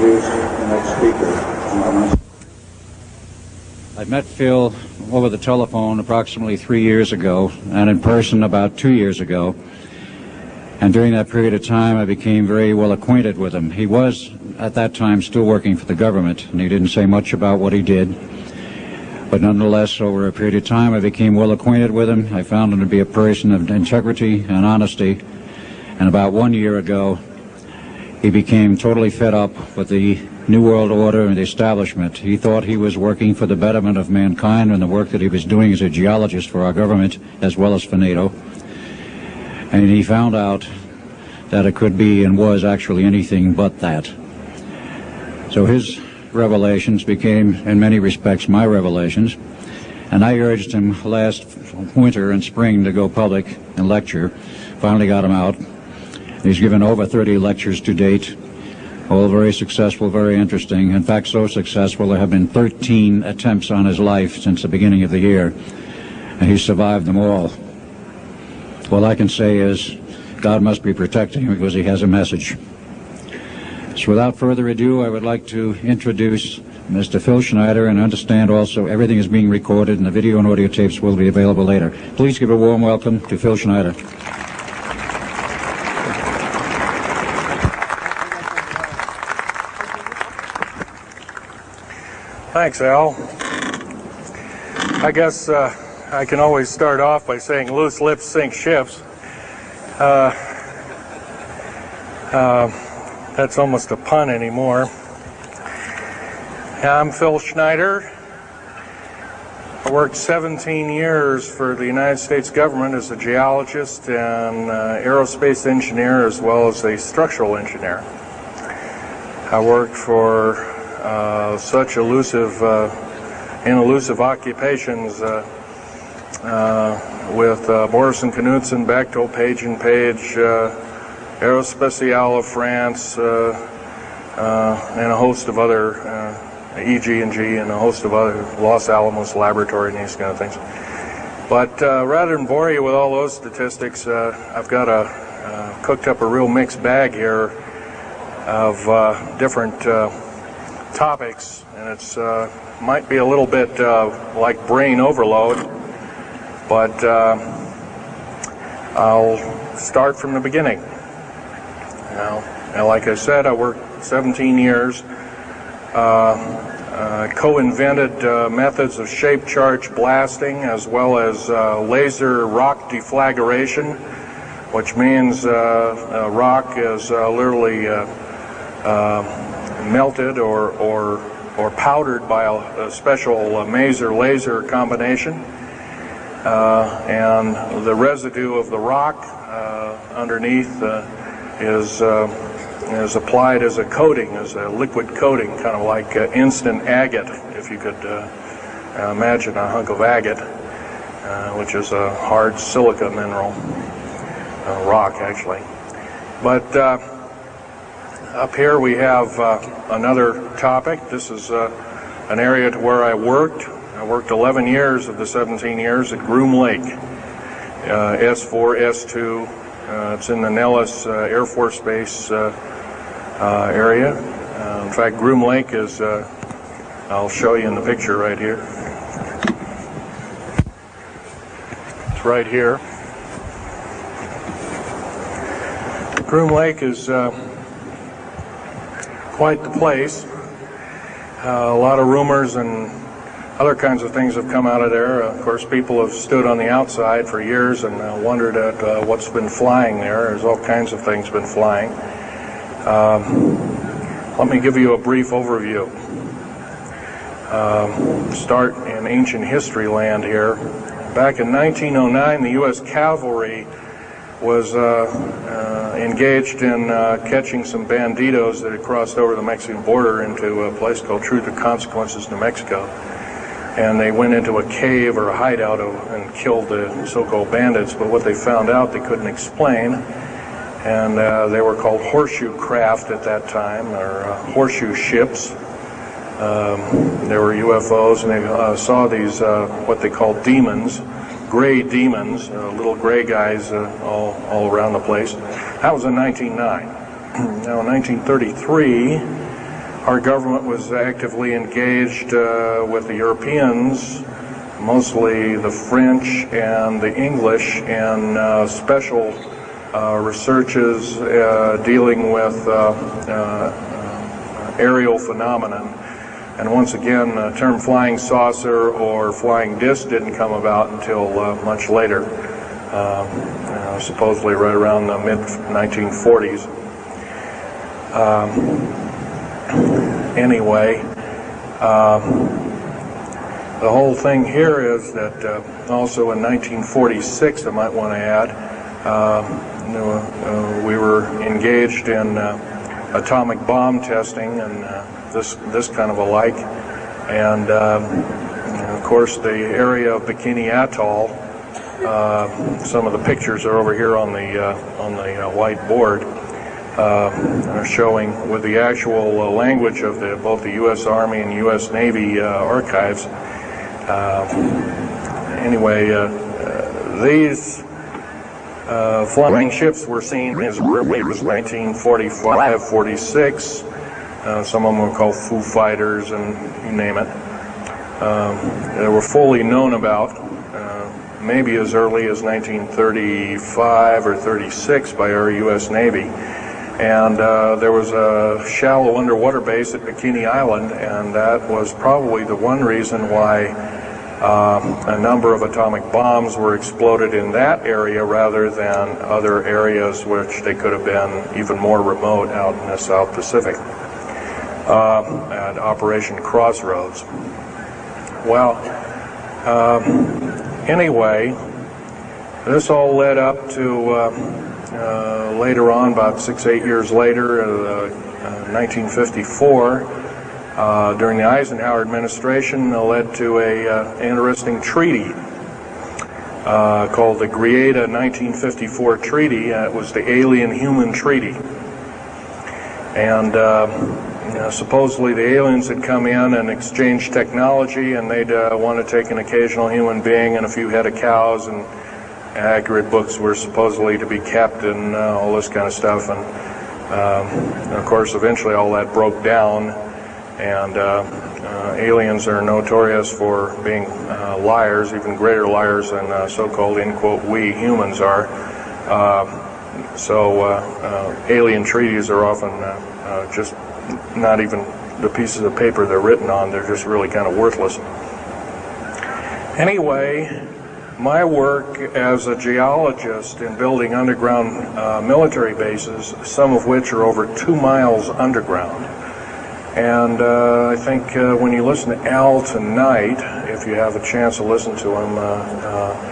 introduce the next speaker. I met Phil over the telephone approximately 3 years ago, and in person about 2 years ago. And during that period of time, I became very well acquainted with him. He was, at that time, still working for the government, and he didn't say much about what he did. But nonetheless, over a period of time, I became well acquainted with him. I found him to be a person of integrity and honesty. And about 1 year ago, he became totally fed up with the New World Order and the establishment. He thought he was working for the betterment of mankind and the work that he was doing as a geologist for our government as well as for NATO. And he found out that it could be and was actually anything but that. So his revelations became, in many respects, my revelations. And I urged him last winter and spring to go public and lecture. Finally got him out. He's given over 30 lectures to date. All very successful, very interesting. In fact, so successful there have been 13 attempts on his life since the beginning of the year, and he's survived them all. All I can say is God must be protecting him because he has a message. So without further ado, I would like to introduce Mr. Phil Schneider, and understand also everything is being recorded and the video and audio tapes will be available later. Please give a warm welcome to Phil Schneider. Thanks, Al. I guess I can always start off by saying loose lips sink ships. That's almost a pun anymore. I'm Phil Schneider. I worked 17 years for the United States government as a geologist and aerospace engineer as well as a structural engineer. I worked for such elusive and elusive occupations with Morrison Knudsen, Bechtel, Page and Page, Aerospatiale of France, and a host of other EG&G and a host of other Los Alamos Laboratory and these kind of things. But rather than bore you with all those statistics, I've got cooked up a real mixed bag here of different topics, and it's might be a little bit like brain overload, but I'll start from the beginning. Now, like I said, I worked 17 years, co-invented methods of shape charge blasting as well as laser rock deflagration, which means rock is literally melted or powdered by a special laser combination, and the residue of the rock underneath is applied as a coating, as a liquid coating, kind of like instant agate, if you could imagine a hunk of agate, which is a hard silica mineral, rock actually. But up here we have another topic. This is an area to where I worked. I worked 11 years of the 17 years at Groom Lake, S4, S2. It's in the Nellis Air Force Base area. In fact, Groom Lake is, I'll show you in the picture right here. It's right here. Groom Lake is quite the place. A lot of rumors and other kinds of things have come out of there. Of course, people have stood on the outside for years and wondered at what's been flying there. There's all kinds of things been flying. Let me give you a brief overview. Start in ancient history land here. Back in 1909, the U.S. cavalry was engaged in catching some banditos that had crossed over the Mexican border into a place called Truth or Consequences, New Mexico. And they went into a cave or a hideout and killed the so-called bandits, but what they found out they couldn't explain, and they were called horseshoe craft at that time, or horseshoe ships. There were UFOs, and they saw these, what they called demons, gray demons, little gray guys all around the place. That was in 1909. Now in 1933, Our government was actively engaged with the Europeans, mostly the French and the English, in special researches dealing with aerial phenomenon. And once again, the term flying saucer or flying disc didn't come about until much later, supposedly right around the mid-1940s. Anyway, the whole thing here is that also in 1946, I might want to add, we were engaged in atomic bomb testing and this kind of a like, and of course the area of Bikini Atoll. Some of the pictures are over here on the white board, showing with the actual language of both the U.S. Army and U.S. Navy archives. Anyway, these flying ships were seen as early as 1945, 46. Some of them were called Foo Fighters, and you name it. They were fully known about, maybe as early as 1935 or 36 by our U.S. Navy. And there was a shallow underwater base at Bikini Island, and that was probably the one reason why a number of atomic bombs were exploded in that area rather than other areas which they could have been even more remote out in the South Pacific at Operation Crossroads. Well, anyway, this all led up to later on, about 6-8 years later, 1954, during the Eisenhower administration, led to an interesting treaty called the Jreda 1954 Treaty. It was the Alien-Human Treaty. And supposedly the aliens had come in and exchanged technology, and they'd want to take an occasional human being and a few head of cows, and accurate books were supposedly to be kept and all this kind of stuff. And of course, eventually all that broke down, and aliens are notorious for being liars, even greater liars than so-called, in quote, we humans are. So alien treaties are often just not even the pieces of paper they're written on, they're just really kind of worthless. Anyway, my work as a geologist in building underground military bases, some of which are over 2 miles underground. And I think when you listen to Al tonight, if you have a chance to listen to him,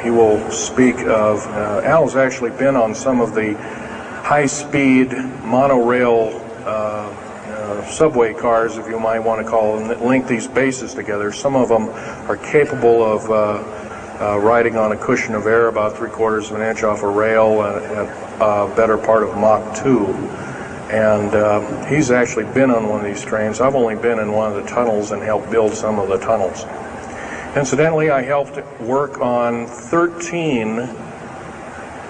he will speak of, Al's actually been on some of the high-speed monorail subway cars, if you might want to call them, that link these bases together. Some of them are capable of riding on a cushion of air about 3/4 of an inch off a rail at a better part of Mach 2. And he's actually been on one of these trains. I've only been in one of the tunnels and helped build some of the tunnels. Incidentally, I helped work on 13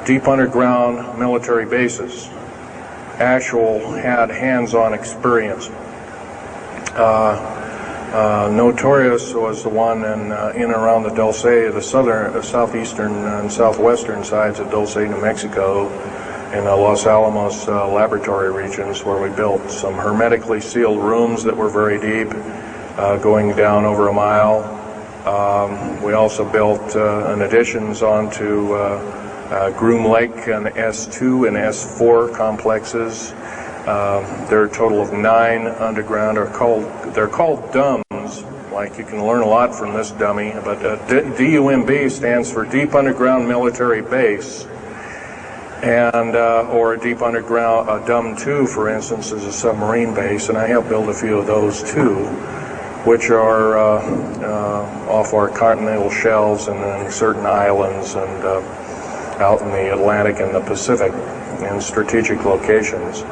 deep underground military bases. Had hands-on experience. Notorious was the one in and around the Dulce, the southeastern and southwestern sides of Dulce, New Mexico, in the Los Alamos laboratory regions, where we built some hermetically sealed rooms that were very deep, going down over a mile. We also built additions onto Groom Lake and S2 and S4 complexes. There are a total of 9 underground. They're called DUMBs. Like, you can learn a lot from this dummy, but DUMB stands for Deep Underground Military Base, and or a deep underground DUM2, for instance, is a submarine base, and I helped build a few of those too, which are off our continental shelves and then certain islands and out in the Atlantic and the Pacific in strategic locations.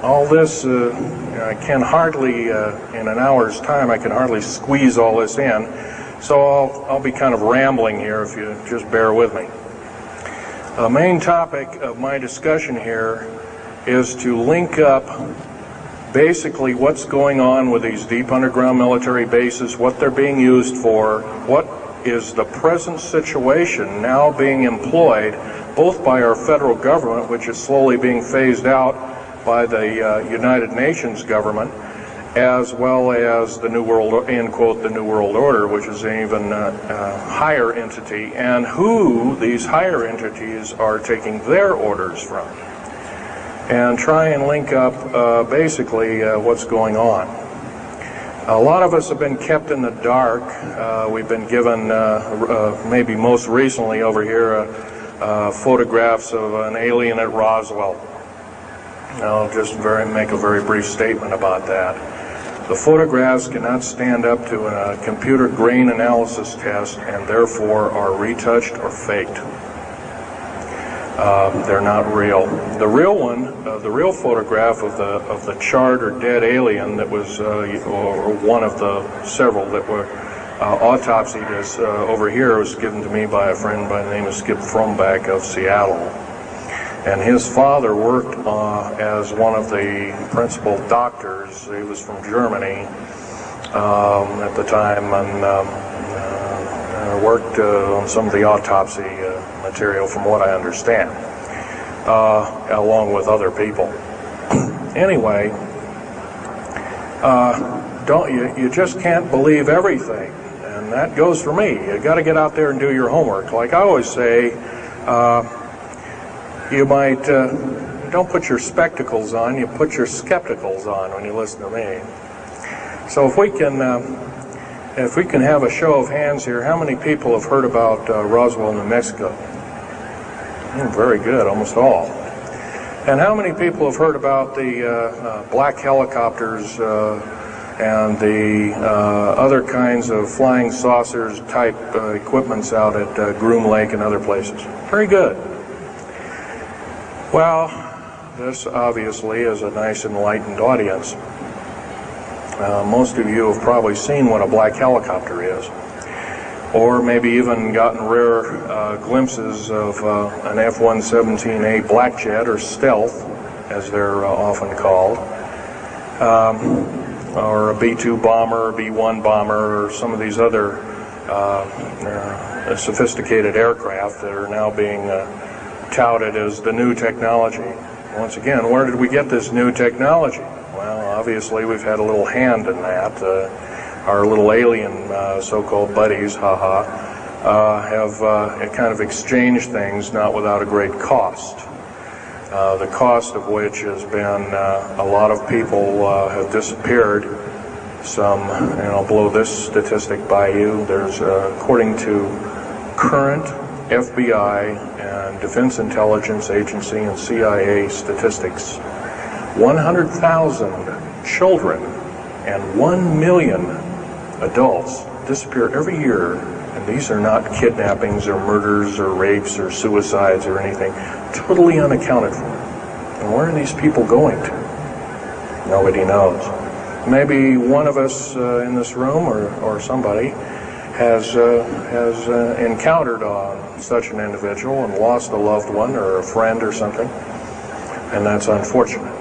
All this, I can hardly, in an hour's time, I can hardly squeeze all this in, so I'll be kind of rambling here if you just bear with me. The main topic of my discussion here is to link up basically what's going on with these deep underground military bases, what they're being used for, what is the present situation now being employed both by our federal government, which is slowly being phased out by the United Nations government, as well as the New World, end quote, the New World Order, which is an even higher entity, and who these higher entities are taking their orders from, and try and link up basically what's going on. A lot of us have been kept in the dark. We've been given, maybe most recently over here, photographs of an alien at Roswell. I'll just make a very brief statement about that. The photographs cannot stand up to a computer grain analysis test and therefore are retouched or faked. They're not real. The real one, the real photograph of the charred or dead alien that was, or one of the several that were autopsied, is over here, was given to me by a friend by the name of Skip Fromback of Seattle. And his father worked as one of the principal doctors. He was from Germany at the time, and worked on some of the autopsy material, from what I understand, along with other people. Anyway, you just can't believe everything, and that goes for me. You got to get out there and do your homework. Like I always say, you might don't put your spectacles on, you put your skepticals on when you listen to me. So if we can have a show of hands here, how many people have heard about Roswell, New Mexico? Very good, almost all. And how many people have heard about the black helicopters and the other kinds of flying saucers type equipments out at Groom Lake and other places? Very good. Well, this obviously is a nice enlightened audience. Most of you have probably seen what a black helicopter is, or maybe even gotten rare glimpses of an F-117A black jet, or stealth, as they're often called, or a B-2 bomber, B-1 bomber, or some of these other sophisticated aircraft that are now being touted as the new technology. Once again, where did we get this new technology? Well, obviously we've had a little hand in that. Our little alien so-called buddies, have kind of exchanged things, not without a great cost. The cost of which has been a lot of people have disappeared. Some, and I'll blow this statistic by you. There's, according to current FBI and Defense Intelligence Agency and CIA statistics, 100,000 children and 1 million adults disappear every year, and these are not kidnappings or murders or rapes or suicides or anything, totally unaccounted for. And where are these people going to? Nobody knows. Maybe one of us in this room or somebody has encountered such an individual and lost a loved one or a friend or something, and that's unfortunate.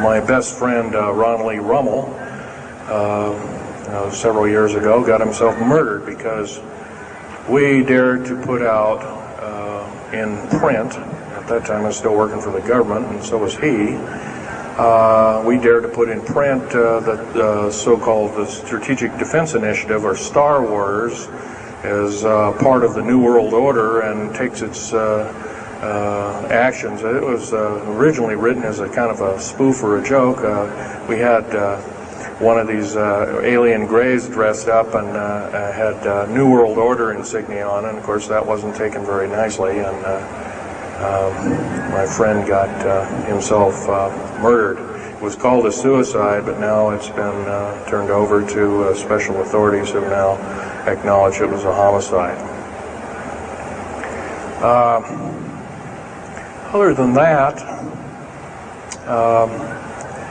My best friend, Ron Lee Rummel, several years ago, got himself murdered because we dared to put out in print, at that time I was still working for the government, and so was he, we dared to put in print the so-called the Strategic Defense Initiative, or Star Wars, as part of the New World Order, and takes its actions. It was originally written as a kind of a spoof or a joke. We had one of these alien greys dressed up and had New World Order insignia on, and of course that wasn't taken very nicely, and my friend got himself murdered. It was called a suicide, but now it's been turned over to special authorities who now acknowledge it was a homicide. Other than that,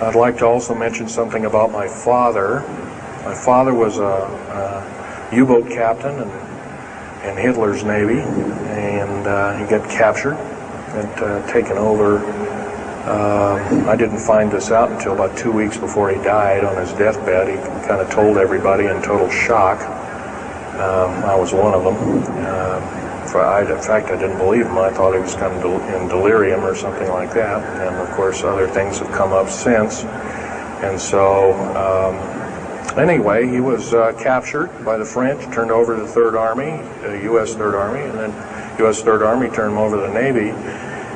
I'd like to also mention something about my father. My father was a U-boat captain in Hitler's Navy, and he got captured. had taken over. I didn't find this out until about 2 weeks before he died on his deathbed. He kind of told everybody in total shock. I was one of them. In fact, I didn't believe him. I thought he was kind of in delirium or something like that. And of course, other things have come up since. And so, anyway, he was captured by the French, turned over to the Third Army, the U.S. Third Army, and then U.S. Third Army turned him over to the Navy.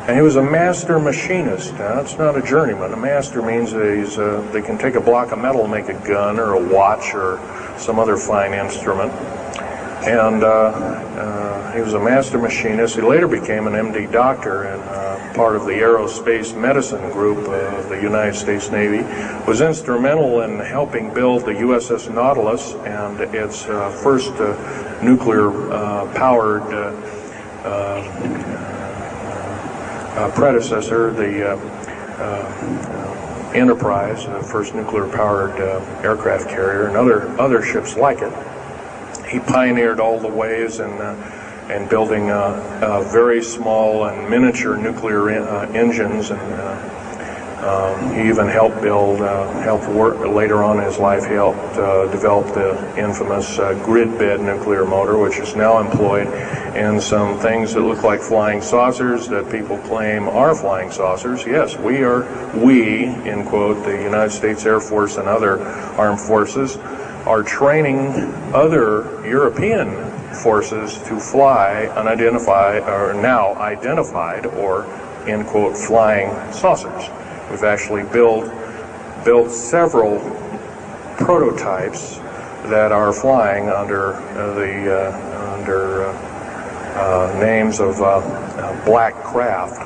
And he was a master machinist. Now, it's not a journeyman. A master means that they can take a block of metal and make a gun or a watch or some other fine instrument. And he was a master machinist. He later became an MD doctor and part of the aerospace medicine group of the United States Navy. Was instrumental in helping build the USS Nautilus and its first nuclear-powered predecessor, the Enterprise, the first nuclear-powered aircraft carrier, and other ships like it. He pioneered all the ways in building very small and miniature nuclear engines, and he even helped work later on in his life. He helped develop the infamous grid bed nuclear motor, which is now employed in some things that look like flying saucers that people claim are flying saucers. Yes, we, in quote, the United States Air Force and other armed forces, are training other European forces to fly unidentified, or now identified, or, in quote, flying saucers. We've actually built several prototypes that are flying under names of black craft.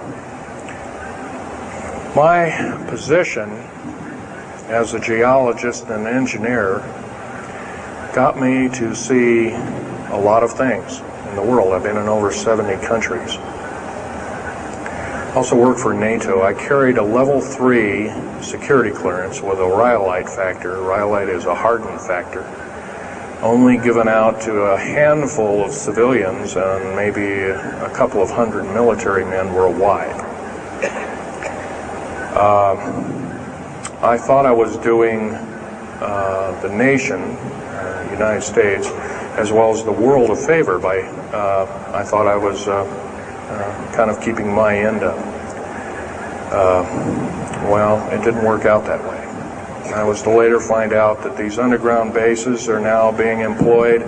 My position as a geologist and engineer got me to see a lot of things in the world. I've been in over 70 countries. Also worked for NATO. I carried a level 3 security clearance with a rhyolite factor. Rhyolite is a hardened factor, only given out to a handful of civilians and maybe a couple of hundred military men worldwide. I thought I was doing the nation, United States, as well as the world a favor by, I thought I was kind of keeping my end up. Well, it didn't work out that way. I was to later find out that these underground bases are now being employed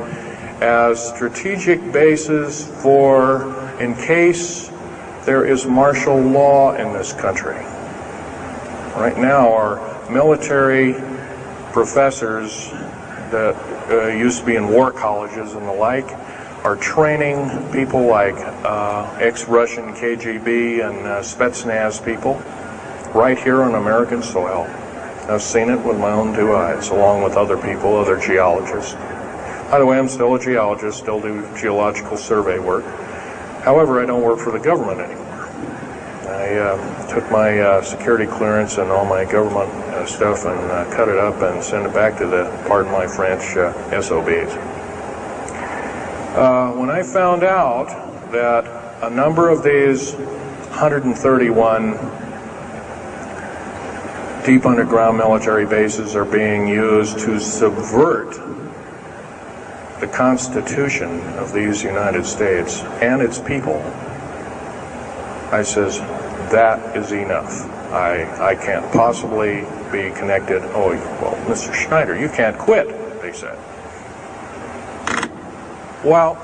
as strategic bases for, in case there is martial law in this country. Right now, our military professors that used to be in war colleges and the like are training people like ex-Russian KGB and Spetsnaz people right here on American soil. I've seen it with my own 2 eyes, along with other people, other geologists. By the way, I'm still a geologist, still do geological survey work. However, I don't work for the government anymore. I took my security clearance and all my government stuff and cut it up and sent it back to the, pardon my French, SOBs. When I found out that a number of these 131 deep underground military bases are being used to subvert the Constitution of these United States and its people, I says, that is enough. I can't possibly be connected. Oh, well, Mr. Schneider, you can't quit, they said. Well,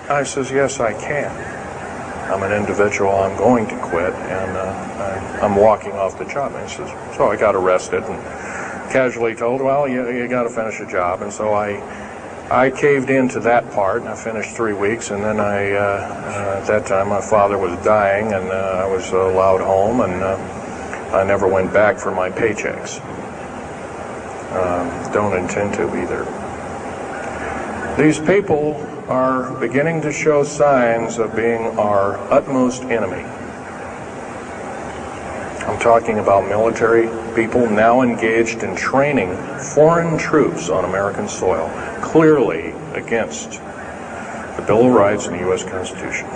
I says, yes, I can. I'm an individual, I'm going to quit, and I'm walking off the job. And he says, so I got arrested and casually told, well, you got to finish a job. And so I caved into that part, and I finished 3 weeks, and then at that time, my father was dying, and I was allowed home, and I never went back for my paychecks. Don't intend to either. These people are beginning to show signs of being our utmost enemy. I'm talking about military people now engaged in training foreign troops on American soil, clearly against the Bill of Rights and the U.S. Constitution.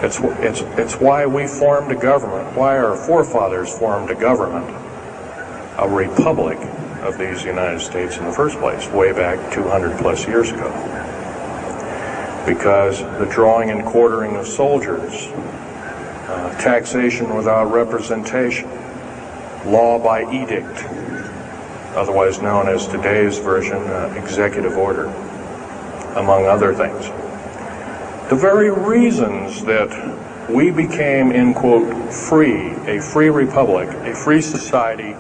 It's why we formed a government, why our forefathers formed a government, a republic of these United States in the first place, way back 200 plus years ago. Because the drawing and quartering of soldiers, taxation without representation, law by edict, otherwise known as today's version, executive order, among other things. The very reasons that we became, in quote, free, a free republic, a free society,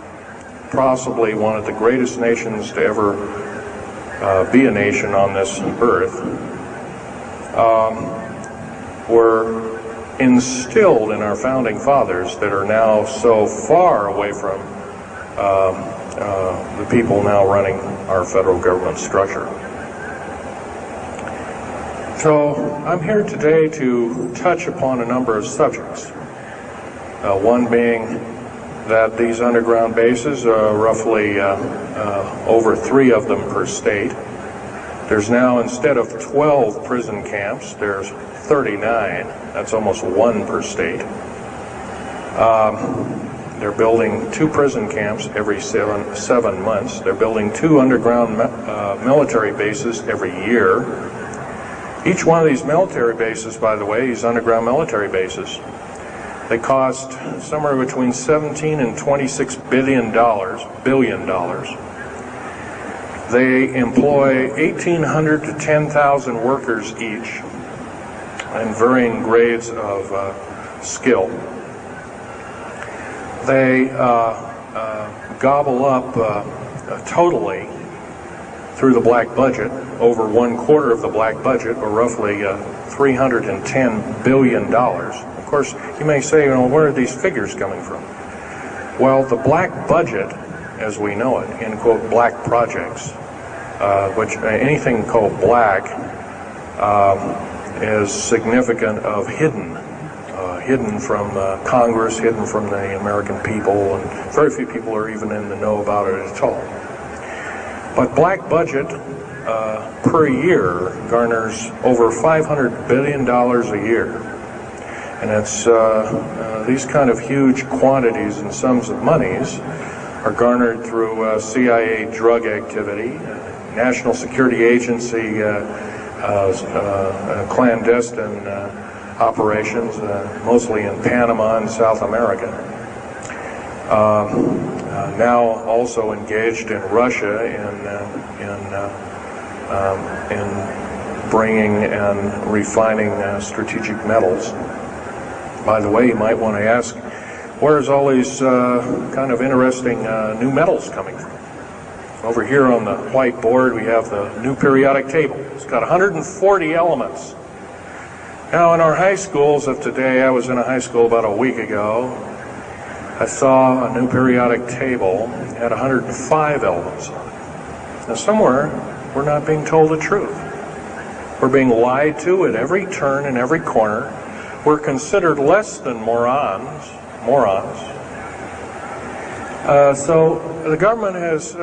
possibly one of the greatest nations to ever be a nation on this earth, were instilled in our founding fathers that are now so far away from the people now running our federal government structure. So I'm here today to touch upon a number of subjects. One being that these underground bases are roughly over 3 of them per state. There's now, instead of 12 prison camps, there's 39. That's almost 1 per state. They're building 2 prison camps every 7 months. They're building 2 underground military bases every year. Each one of these military bases, by the way, these underground military bases, they cost somewhere between $17 and $26 billion. They employ 1,800 to 10,000 workers each, in varying grades of skill. They gobble up totally through the black budget, over 1/4 of the black budget, or roughly $310 billion. Of course, you may say, well, where are these figures coming from? Well, the black budget, as we know it, in quote, black projects, which anything called black is significant of hidden from Congress, hidden from the American people, and very few people are even in the know about it at all. But black budget per year garners over $500 billion a year. And it's these kind of huge quantities and sums of monies are garnered through CIA drug activity, National Security Agency clandestine operations, mostly in Panama and South America. Now also engaged in Russia in bringing and refining strategic metals. By the way, you might want to ask, where's all these kind of interesting new metals coming from? Over here on the whiteboard we have the new periodic table. It's got 140 elements. Now in our high schools of today, I was in a high school about a week ago, I saw a new periodic table had 105 elements on it. Now somewhere we're not being told the truth. We're being lied to at every turn and every corner. We're considered less than morons. So the government has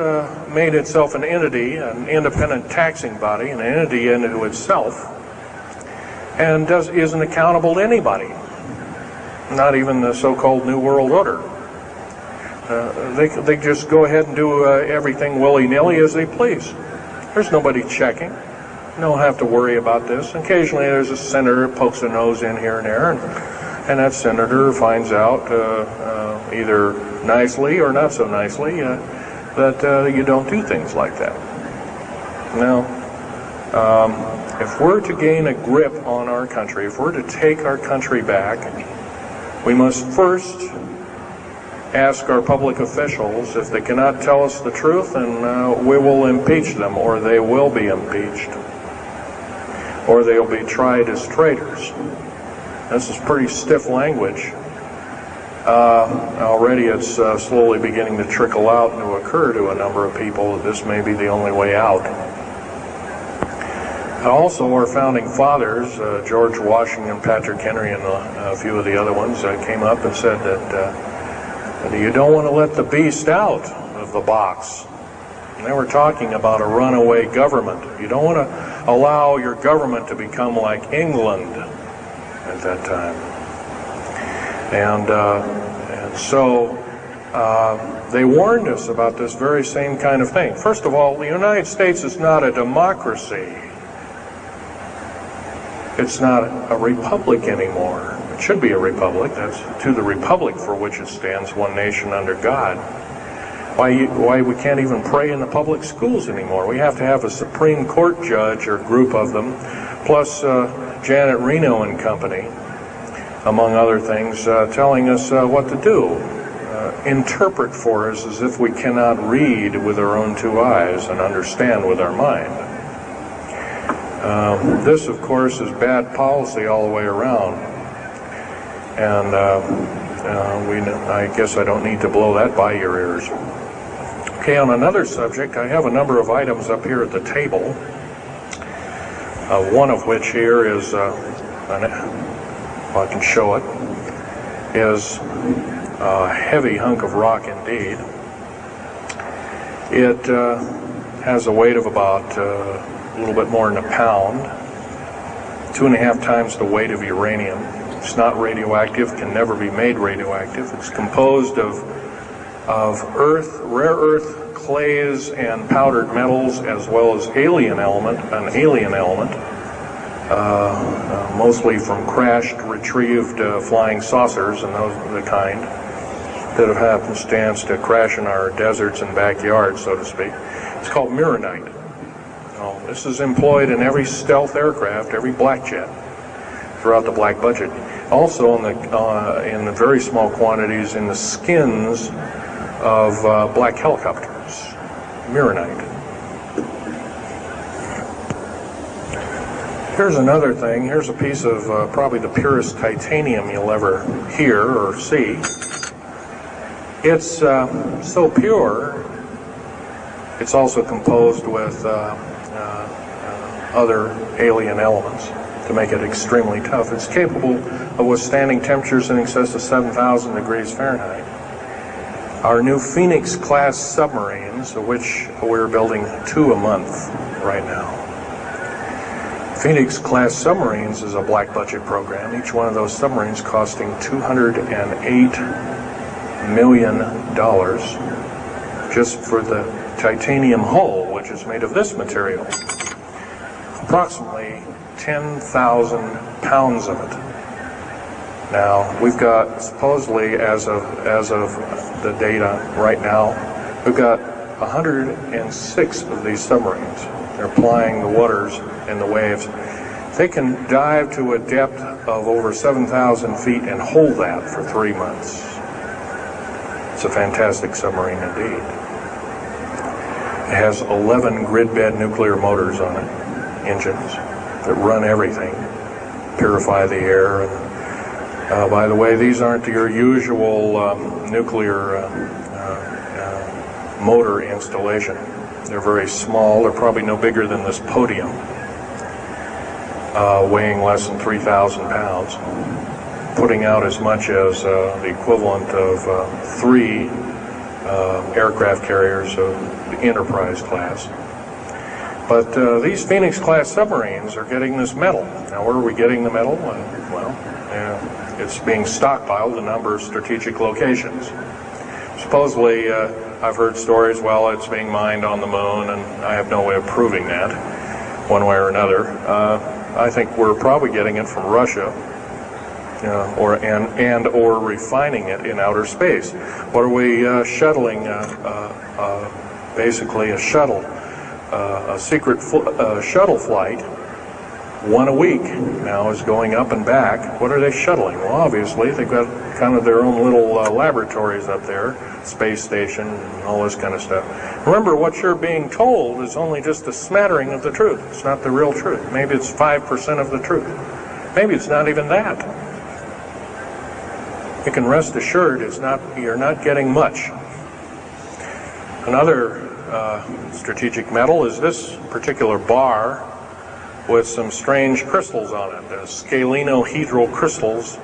made itself an entity, an independent taxing body, an entity into itself, and isn't accountable to anybody, not even the so-called New World Order. They just go ahead and do everything willy-nilly as they please. There's nobody checking. You don't have to worry about this. Occasionally there's a senator who pokes a nose in here and there, and that senator finds out either nicely or not so nicely that you don't do things like that. Now, if we're to gain a grip on our country, if we're to take our country back, we must first ask our public officials if they cannot tell us the truth, and we will impeach them, or they will be impeached, or they'll be tried as traitors. This is pretty stiff language. Already it's slowly beginning to trickle out and to occur to a number of people that this may be the only way out. Also, our founding fathers, George Washington, Patrick Henry, and a few of the other ones, came up and said that you don't want to let the beast out of the box. And they were talking about a runaway government. You don't want to allow your government to become like England. at that time. And so they warned us about this very same kind of thing. First of all, the United States is not a democracy. It's not a republic anymore. It should be a republic. That's to the republic for which it stands, one nation under God. Why we can't even pray in the public schools anymore. We have to have a Supreme Court judge or group of them, plus Janet Reno and company, among other things, telling us what to do. Interpret for us as if we cannot read with our own two eyes and understand with our mind. This, of course, is bad policy all the way around. And I guess I don't need to blow that by your ears. Okay, on another subject, I have a number of items up here at the table. One of which here is, if I can show it, is a heavy hunk of rock indeed. It has a weight of about a little bit more than a pound, 2.5 times the weight of uranium. It's not radioactive, can never be made radioactive. It's composed of earth, rare earth, clays, and powdered metals, as well as an alien element, mostly from crashed, retrieved flying saucers and those of the kind that have happenstance to crash in our deserts and backyards, so to speak. It's called mironite. This is employed in every stealth aircraft, every black jet, throughout the black budget. Also in the very small quantities in the skins of black helicopters. Mironite. Here's another thing. Here's a piece of probably the purest titanium you'll ever hear or see. It's so pure, it's also composed with other alien elements to make it extremely tough. It's capable of withstanding temperatures in excess of 7,000 degrees Fahrenheit. Our new Phoenix-class submarines, of which we're building 2 a month right now. Phoenix-class submarines is a black budget program. Each one of those submarines costing $208 million just for the titanium hull, which is made of this material. Approximately 10,000 pounds of it. Now, we've got, supposedly, as of the data right now, we've got 106 of these submarines. They're plying the waters and the waves. They can dive to a depth of over 7,000 feet and hold that for 3 months. It's a fantastic submarine indeed. It has 11 grid-bed nuclear motors on it, engines, that run everything, purify the air. And, by the way, these aren't your usual nuclear motor installation. They're very small. They're probably no bigger than this podium, weighing less than 3,000 pounds, putting out as much as the equivalent of 3 aircraft carriers of the Enterprise class. But these Phoenix-class submarines are getting this metal. Now, where are we getting the metal? It's being stockpiled in a number of strategic locations. Supposedly, I've heard stories, well, it's being mined on the moon, and I have no way of proving that, one way or another. I think we're probably getting it from Russia, or refining it in outer space. What are we shuttling? Basically, a shuttle. A secret shuttle flight, 1 a week now, is going up and back. What are they shuttling? Well, obviously, they've got kind of their own little laboratories up there, space station, and all this kind of stuff. Remember, what you're being told is only just a smattering of the truth. It's not the real truth. Maybe it's 5% of the truth. Maybe it's not even that. You can rest assured you're not getting much. Another strategic metal is this particular bar with some strange crystals on it, scalenohedral crystals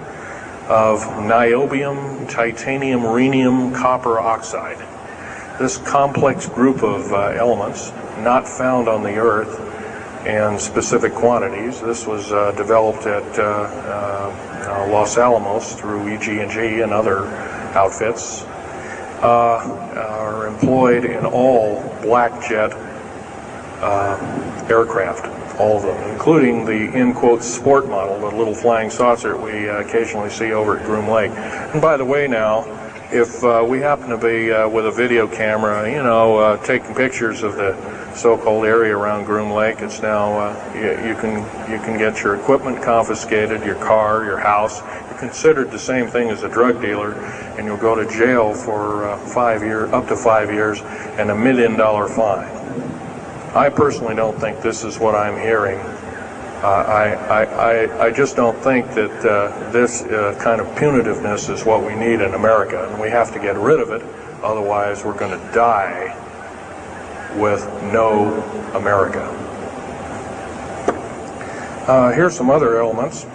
of niobium, titanium, rhenium, copper oxide. This complex group of elements, not found on the Earth, in specific quantities. This was developed at Los Alamos through EG&G and other outfits. Are employed in all black jet aircraft, all of them, including the in quotes sport model, the little flying saucer we occasionally see over at Groom Lake. And by the way, now, if we happen to be with a video camera, taking pictures of the so-called area around Groom Lake, it's now you can get your equipment confiscated, your car, your house. You're considered the same thing as a drug dealer, and you'll go to jail for 5 years, up to 5 years, and $1 million fine. I personally don't think this is what I'm hearing. I just don't think that this kind of punitiveness is what we need in America, and we have to get rid of it. Otherwise, we're going to die with no America. Here's some other elements.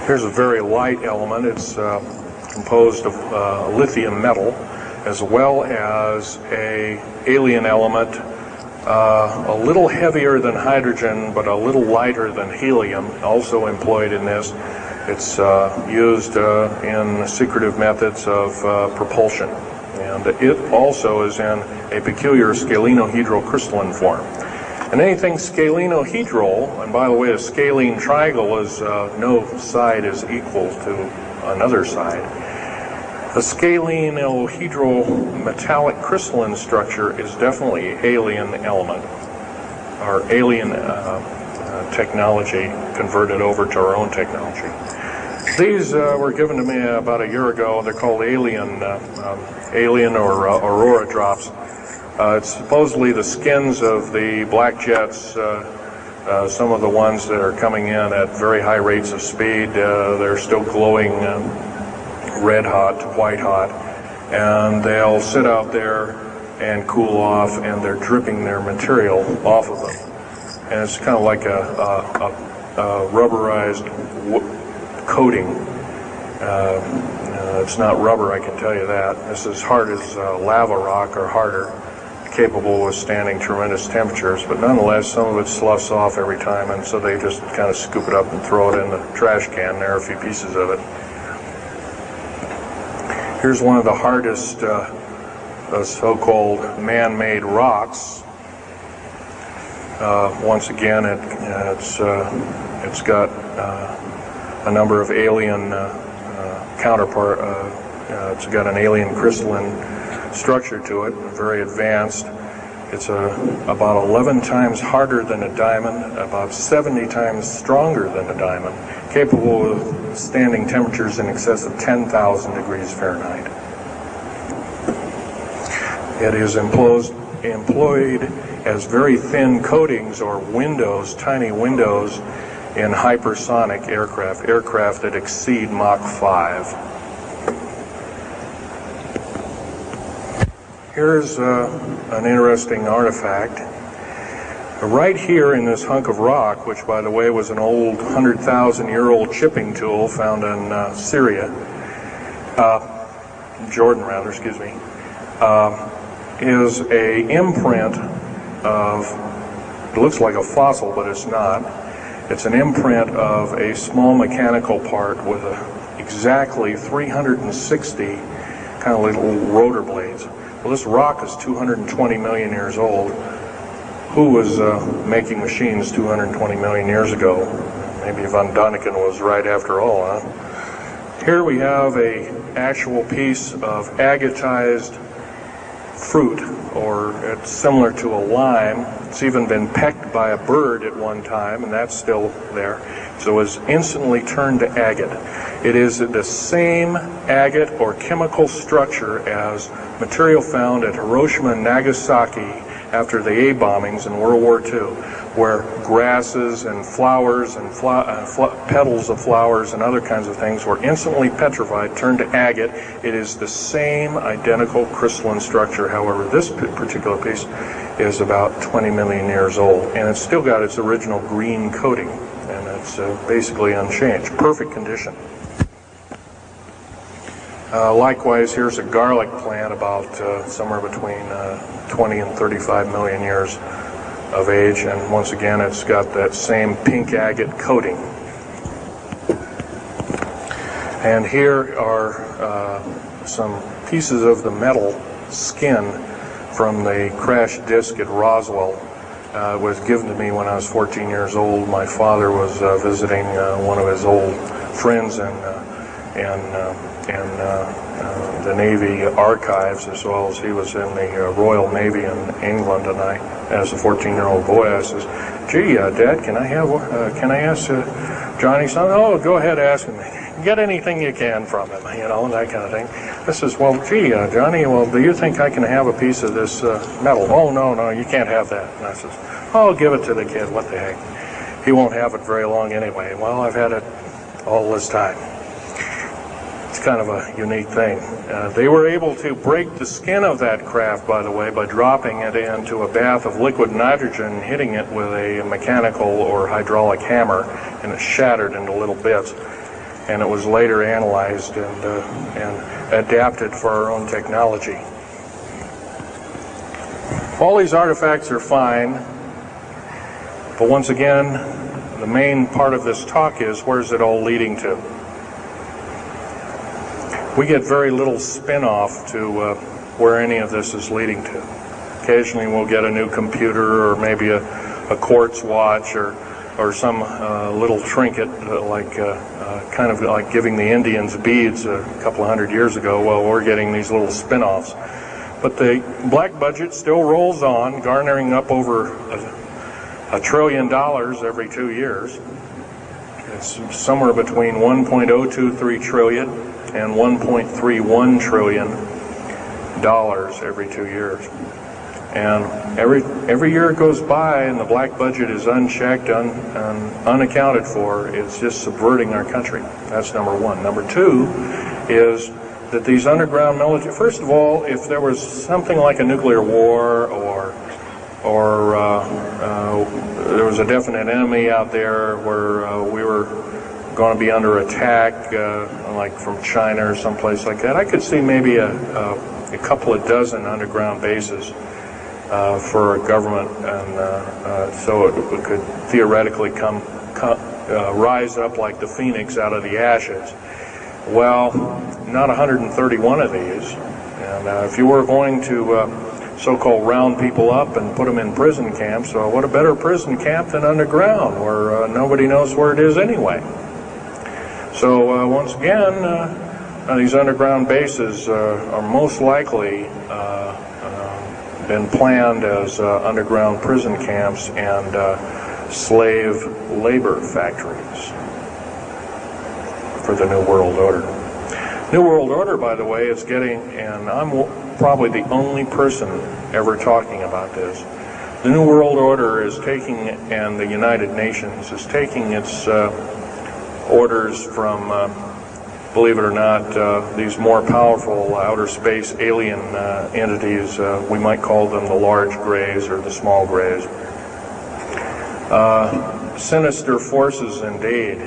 Here's a very light element. It's composed of lithium metal, as well as an alien element, a little heavier than hydrogen, but a little lighter than helium, also employed in this. It's used in secretive methods of propulsion. And it also is in a peculiar scalenohedral crystalline form. And anything scalenohedral, and by the way, a scalene triangle is no side is equal to another side. A scalenohedral metallic crystalline structure is definitely alien element, or alien technology converted over to our own technology. These were given to me about a year ago. They're called alien or aurora drops. It's supposedly the skins of the black jets, some of the ones that are coming in at very high rates of speed. They're still glowing red hot to white hot, and they'll sit out there and cool off, and they're dripping their material off of them. And it's kind of like a rubberized coating. It's not rubber, I can tell you that. It's as hard as lava rock or harder, capable of withstanding tremendous temperatures, but nonetheless some of it sloughs off every time, and so they just kind of scoop it up and throw it in the trash can. There are a few pieces of it. Here's one of the hardest so-called man-made rocks. Once again, it's got a number of alien counterpart. It's got an alien crystalline structure to it, very advanced. It's about 11 times harder than a diamond, about 70 times stronger than a diamond, capable of standing temperatures in excess of 10,000 degrees Fahrenheit. It is employed as very thin coatings or windows, tiny windows, in hypersonic aircraft that exceed Mach 5. Here's an interesting artifact. Right here in this hunk of rock, which by the way was an old 100,000-year-old chipping tool found in Jordan, is a imprint of, it looks like a fossil, but it's not. It's an imprint of a small mechanical part with exactly 360 kind of little rotor blades. Well, this rock is 220 million years old. Who was making machines 220 million years ago? Maybe Von Däniken was right after all, huh? Here we have an actual piece of agatized fruit, or it's similar to a lime. It's even been pecked by a bird at one time, and that's still there. So it was instantly turned to agate. It is the same agate or chemical structure as material found at Hiroshima and Nagasaki after the A bombings in World War II, where grasses and flowers and petals of flowers and other kinds of things were instantly petrified, turned to agate. It is the same identical crystalline structure. However, this particular piece is about 20 million years old, and it's still got its original green coating, and it's basically unchanged, perfect condition. Likewise, here's a garlic plant about somewhere between 20 and 35 million years of age, and once again it's got that same pink agate coating. And here are some pieces of the metal skin from the crash disk at Roswell. It was given to me when I was 14 years old. My father was visiting one of his old friends in the Navy archives, as well as he was in the Royal Navy in England. And I, as a 14-year-old boy, I says, "Gee, Dad, can I ask Johnny something?" "Oh, go ahead, ask him. Get anything you can from him," you know, that kind of thing. I says, "Well, gee, Johnny, well, do you think I can have a piece of this metal?" "Oh, no, you can't have that." And I says, "Oh, give it to the kid. What the heck? He won't have it very long anyway." Well, I've had it all this time. It's kind of a unique thing. They were able to break the skin of that craft, by the way, by dropping it into a bath of liquid nitrogen, hitting it with a mechanical or hydraulic hammer, and it shattered into little bits. And it was later analyzed and adapted for our own technology. All these artifacts are fine, but once again, the main part of this talk is, where's it all leading to? We get very little spin-off to where any of this is leading to. Occasionally we'll get a new computer, or maybe a quartz watch, or some little trinket, kind of like giving the Indians beads a couple of hundred years ago. Well, we're getting these little spin-offs. But the black budget still rolls on, garnering up over $1 trillion every 2 years. It's somewhere between 1.023 trillion and 1.31 trillion dollars every 2 years. And every year it goes by and the black budget is unchecked, unaccounted for, it's just subverting our country. That's number one. Number two is that these underground military, first of all, if there was something like a nuclear war or there was a definite enemy out there where we were going to be under attack, like from China or someplace like that, I could see maybe a couple of dozen underground bases for a government, and so it could theoretically rise up like the phoenix out of the ashes. Well, not 131 of these, and if you were going to so-called round people up and put them in prison camps, what a better prison camp than underground, where nobody knows where it is anyway. So once again, these underground bases are most likely been planned as underground prison camps and slave labor factories for the New World Order. New World Order, by the way, is getting, and I'm probably the only person ever talking about this, the New World Order is taking, and the United Nations is taking its orders from, believe it or not, these more powerful outer space alien entities. We might call them the large grays or the small grays. Sinister forces indeed.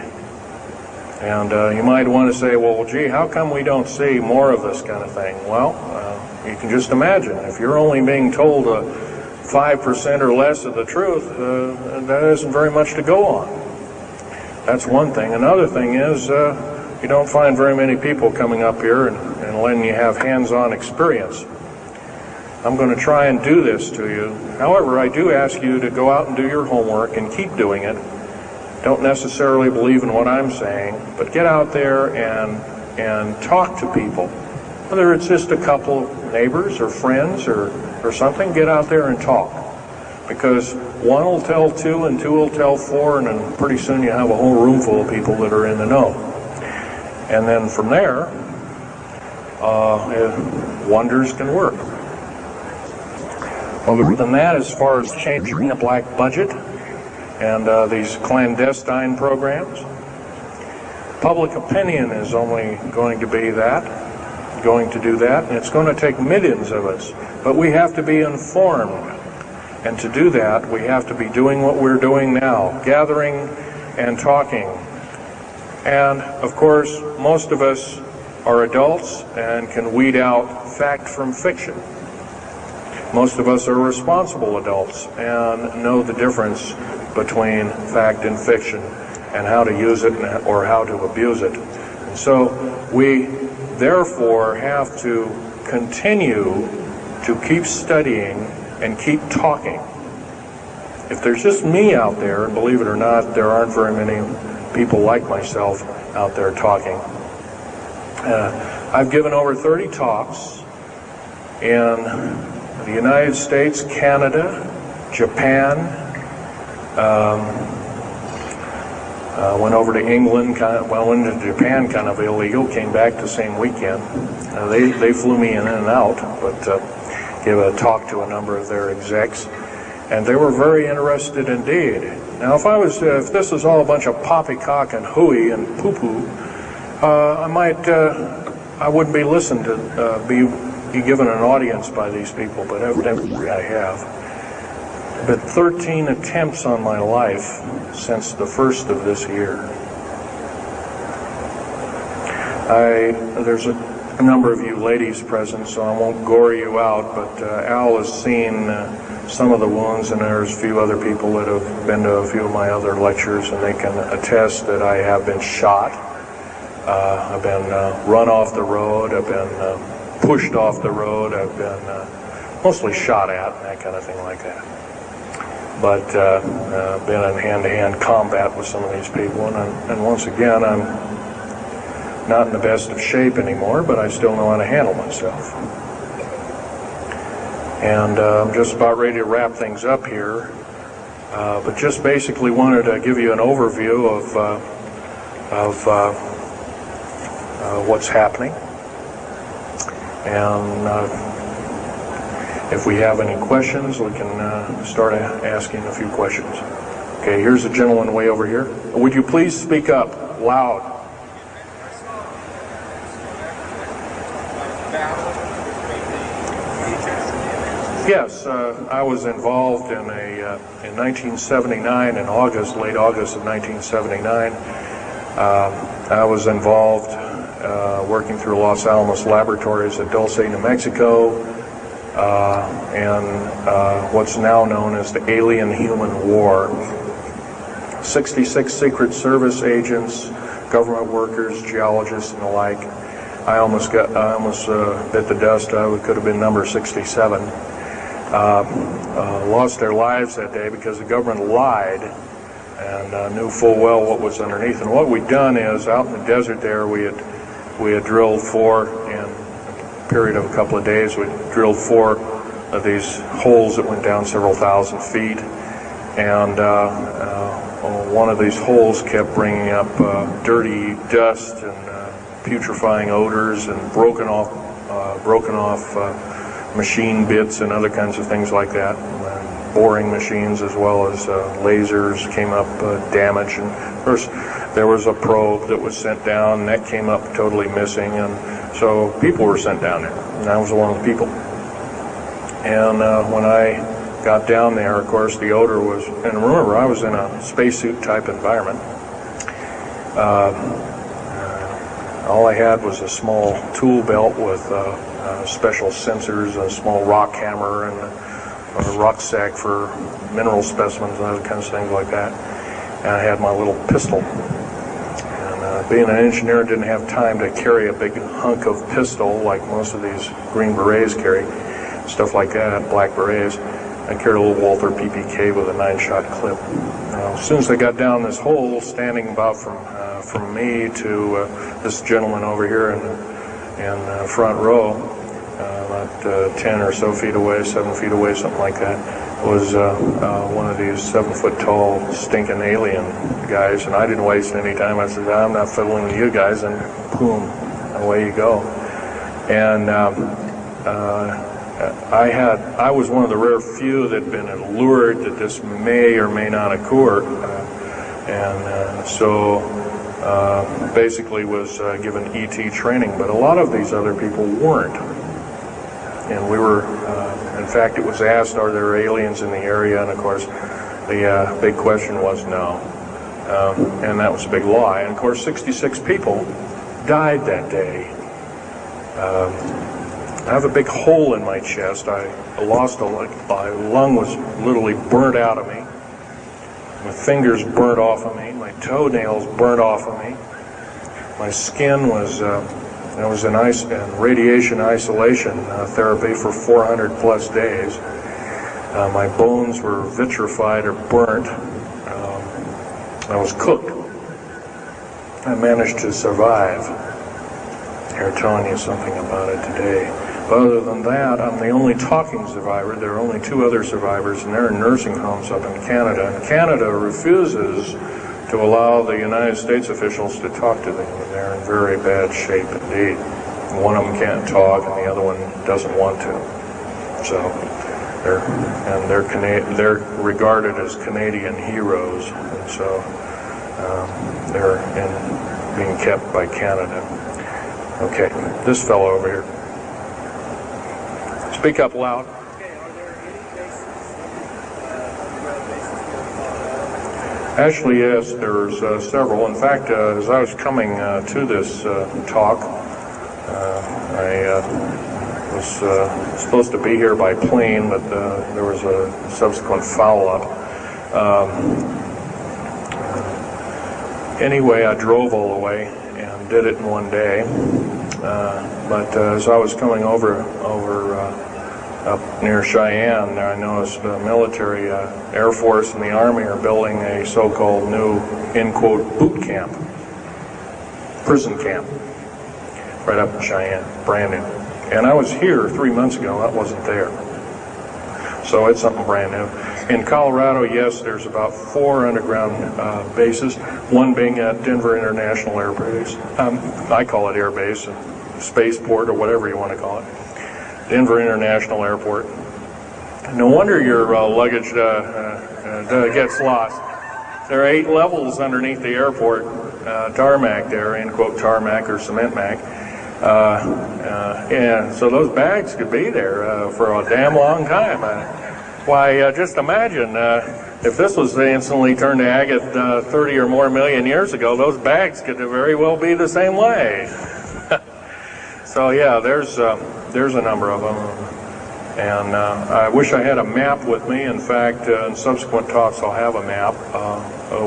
And you might want to say, well, gee, how come we don't see more of this kind of thing? Well, you can just imagine. If you're only being told 5% or less of the truth, that isn't very much to go on. That's one thing. Another thing is, you don't find very many people coming up here and letting you have hands-on experience. I'm going to try and do this to you. However, I do ask you to go out and do your homework and keep doing it. Don't necessarily believe in what I'm saying, but get out there and talk to people. Whether it's just a couple of neighbors or friends or something, get out there and talk. Because one will tell two and two will tell four, and then pretty soon you have a whole room full of people that are in the know. And then from there, wonders can work. Other than that, as far as changing the black budget and these clandestine programs, public opinion is only going to be that, going to do that, and it's going to take millions of us. But we have to be informed. And to do that, we have to be doing what we're doing now, gathering and talking. And, of course, most of us are adults and can weed out fact from fiction. Most of us are responsible adults and know the difference between fact and fiction and how to use it or how to abuse it. And so we therefore have to continue to keep studying and keep talking. If there's just me out there, and believe it or not, there aren't very many people like myself out there talking. I've given over 30 talks in the United States, Canada, Japan, went over to England, went into Japan kind of illegal, came back the same weekend. They flew me in and out, but gave a talk to a number of their execs, and they were very interested indeed. Now, if this is all a bunch of poppycock and hooey and poo-poo, I wouldn't be listened to, be given an audience by these people, but evidently I have. But 13 attempts on my life since the first of this year. There's a number of you ladies present, so I won't gore you out, but Al has seen some of the wounds, and there's a few other people that have been to a few of my other lectures, and they can attest that I have been shot. I've been run off the road, I've been pushed off the road, I've been mostly shot at, and that kind of thing like that. But been in hand-to-hand combat with some of these people, and once again, I'm not in the best of shape anymore, but I still know how to handle myself. And I'm just about ready to wrap things up here, but just basically wanted to give you an overview of what's happening. And if we have any questions, we can start asking a few questions. Okay, here's a gentleman way over here. Would you please speak up loud? Yes, I was involved in in 1979, in August, late August of 1979. I was involved working through Los Alamos Laboratories at Dulce, New Mexico, and what's now known as the Alien-Human War. 66 Secret Service agents, government workers, geologists, and the like. I almost bit the dust. I could have been number 67. Lost their lives that day because the government lied and knew full well what was underneath. And what we'd done is, out in the desert there, we had drilled in a period of a couple of days, we drilled 4 of these holes that went down several thousand feet, and one of these holes kept bringing up dirty dust and putrefying odors and broken off machine bits and other kinds of things like that. And boring machines as well as lasers came up damaged. And of course, there was a probe that was sent down, and that came up totally missing. And so people were sent down there, and I was one of the people. And when I got down there, of course, the odor was, and remember, I was in a spacesuit type environment. All I had was a small tool belt with special sensors, a small rock hammer, and a rucksack for mineral specimens and other kinds of things like that. And I had my little pistol. And being an engineer, didn't have time to carry a big hunk of pistol like most of these Green Berets carry, stuff like that, Black Berets. I carried a little Walther PPK with a 9-shot clip. As soon as I got down this hole, standing about from me to this gentleman over here in front row, about 10 or so feet away, 7 feet away, something like that, was one of these 7-foot-tall stinking alien guys, and I didn't waste any time. I said, I'm not fiddling with you guys, and boom, away you go. And I was one of the rare few that had been allured that this may or may not occur, and so basically was given ET training, but a lot of these other people weren't. And we were, in fact, it was asked, are there aliens in the area? And of course, the big question was no. And that was a big lie. And of course, 66 people died that day. I have a big hole in my chest. I lost my lung was literally burnt out of me. My fingers burnt off of me. My toenails burnt off of me. My skin was I was in radiation isolation therapy for 400 plus days. My bones were vitrified or burnt. I was cooked. I managed to survive. Here, telling you something about it today. But other than that, I'm the only talking survivor. There are only 2 other survivors, and they're in nursing homes up in Canada. And Canada refuses to allow the United States officials to talk to them, and they're in very bad shape indeed. One of them can't talk, and the other one doesn't want to. So, they're regarded as Canadian heroes, and so they're being kept by Canada. Okay, this fellow over here. Speak up loud. Actually, yes, there's several. In fact, as I was coming to this talk, I was supposed to be here by plane, but there was a subsequent foul-up. Anyway, I drove all the way and did it in one day. But as I was coming over up near Cheyenne, I noticed the military, Air Force and the Army are building a so-called new, in quote, boot camp, prison camp, right up in Cheyenne, brand new. And I was here 3 months ago, that wasn't there. So it's something brand new. In Colorado, yes, there's about 4 underground bases, one being at Denver International Air Base. I call it Air Base, spaceport, or whatever you want to call it. Denver International Airport. No wonder your luggage gets lost. There are 8 levels underneath the airport, tarmac there, end quote tarmac or cement mac. And so those bags could be there for a damn long time. Why, just imagine if this was instantly turned to agate 30 or more million years ago, those bags could very well be the same way. So yeah, there's a number of them, and I wish I had a map with me. In fact, in subsequent talks, I'll have a map,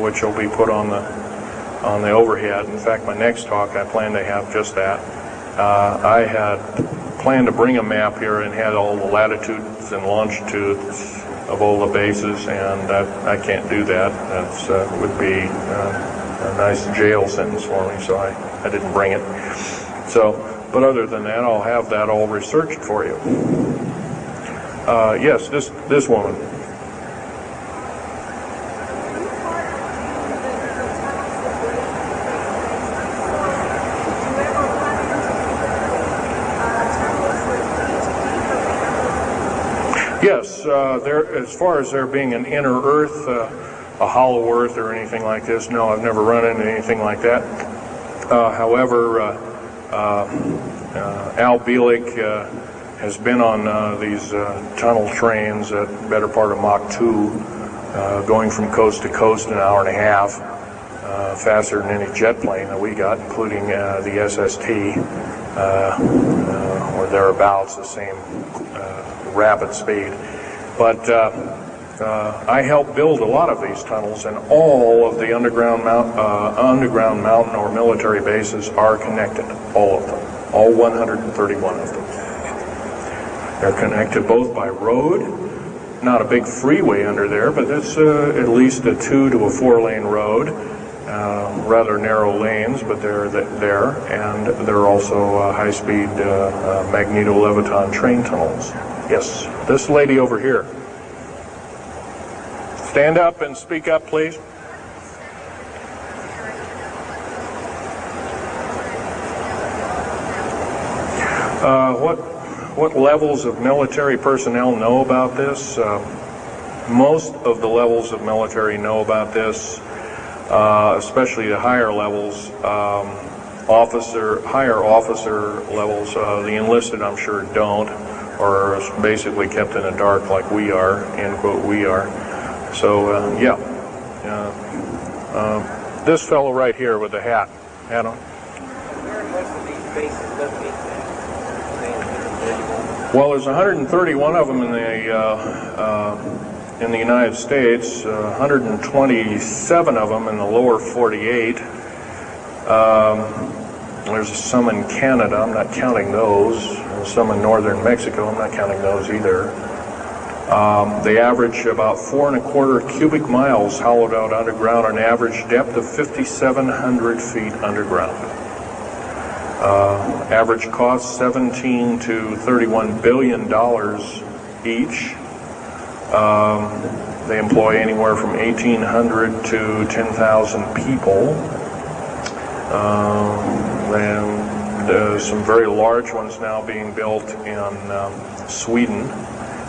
which will be put on the overhead. In fact, my next talk, I plan to have just that. I had planned to bring a map here and had all the latitudes and longitudes of all the bases, and I can't do that. That would be a nice jail sentence for me, so I didn't bring it. So. But other than that, I'll have that all researched for you. Yes, this woman. Yes, as far as there being an inner Earth, a hollow Earth or anything like this, no, I've never run into anything like that. However, Al Bielek has been on these tunnel trains at the better part of Mach 2, going from coast to coast in an hour and a half, faster than any jet plane that we got, including the SST, or thereabouts, the same rapid speed. But I helped build a lot of these tunnels, and all of the underground mountain or military bases are connected, all of them, all 131 of them. They're connected both by road, not a big freeway under there, but it's at least a 2 to a 4 lane road, rather narrow lanes, but they're there, and they're also high-speed magneto-leviton train tunnels. Yes, this lady over here. Stand up and speak up, please. What levels of military personnel know about this? Most of the levels of military know about this, especially the higher levels, higher officer levels. The enlisted, I'm sure, don't, or are basically kept in the dark like we are, end quote, we are. So, this fellow right here with the hat on. Where are most of these bases located? Well, there's 131 of them in the United States, 127 of them in the lower 48. There's some in Canada, I'm not counting those. There's some in northern Mexico, I'm not counting those either. They average about 4¼ cubic miles hollowed out underground, an average depth of 5,700 feet underground. Average cost $17 to $31 billion each. They employ anywhere from 1,800 to 10,000 people. And some very large ones now being built in Sweden,